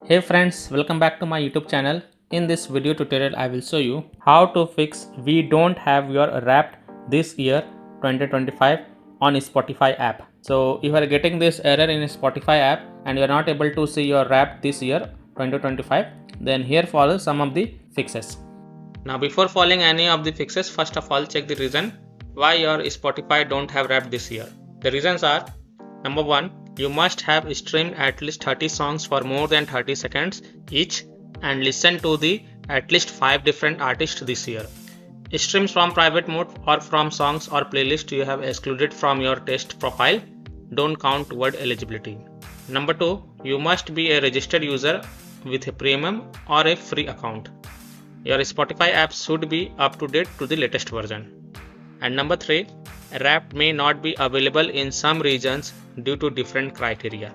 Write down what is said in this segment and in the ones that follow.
Hey friends, welcome back to my YouTube channel. In this video tutorial I will show you how to fix we don't have your Wrapped this year 2025 on Spotify app. So if you are getting this error in Spotify app and you are not able to see your Wrapped this year 2025, then here follows some of the fixes. Now before following any of the fixes, first of all check the reason why your Spotify don't have Wrapped this year. The reasons are: number 1, you must have streamed at least 30 songs for more than 30 seconds each and listened to the at least 5 different artists this year. Streams from private mode or from songs or playlist you have excluded from your test profile don't count toward eligibility. Number 2, you must be a registered user with a premium or a free account. Your Spotify app should be up to date to the latest version. And number 3, Wrapped may not be available in some regions due to different criteria.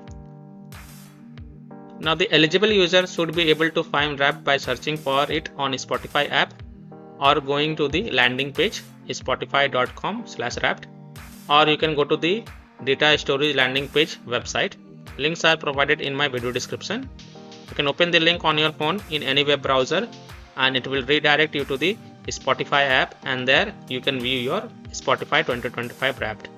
Now the eligible user should be able to find Wrapped by searching for it on Spotify app or going to the landing page spotify.com/wrapped, or you can go to the data storage landing page website. Links are provided in my video description. You can open the link on your phone in any web browser and it will redirect you to the Spotify app, and there you can view your Spotify 2025 Wrapped.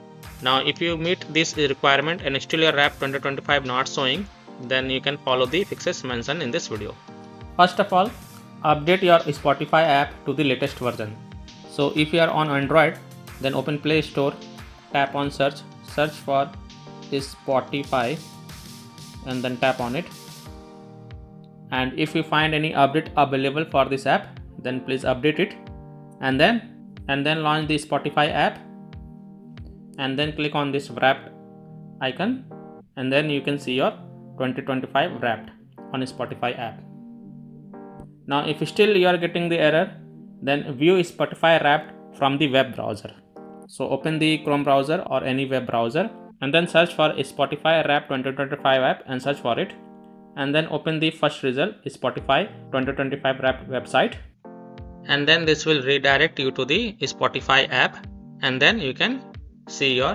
Now if you meet this requirement and still your Wrapped 2025 not showing, then you can follow the fixes mentioned in this video. First of all, update your Spotify app to the latest version. So if you are on Android, then open Play Store, tap on search for Spotify and then tap on it. And if you find any update available for this app, then please update it and then launch the Spotify app and then click on this Wrapped icon, and then you can see your 2025 Wrapped on Spotify app. Now if still you are getting the error, then view Spotify Wrapped from the web browser. So open the Chrome browser or any web browser and then search for Spotify Wrapped 2025 app and search for it, and then open the first result, Spotify 2025 Wrapped website, and then this will redirect you to the Spotify app, and then you can see your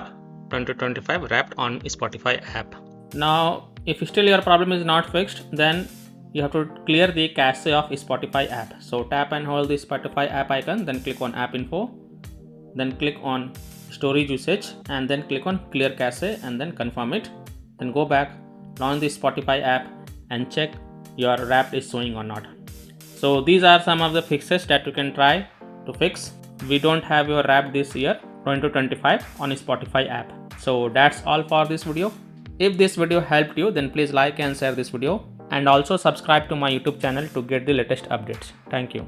2025 Wrapped on Spotify app. Now if still your problem is not fixed, then you have to clear the cache of Spotify app. So tap and hold the Spotify app icon, then click on app info, then click on storage usage, and then click on clear cache and then confirm it. Then go back, launch the Spotify app and check your Wrapped is showing or not. So these are some of the fixes that you can try to fix we don't have your Wrapped this year 2025 on Spotify app. So that's all for this video. If this video helped you, then please like and share this video, and also subscribe to my YouTube channel to get the latest updates. Thank you.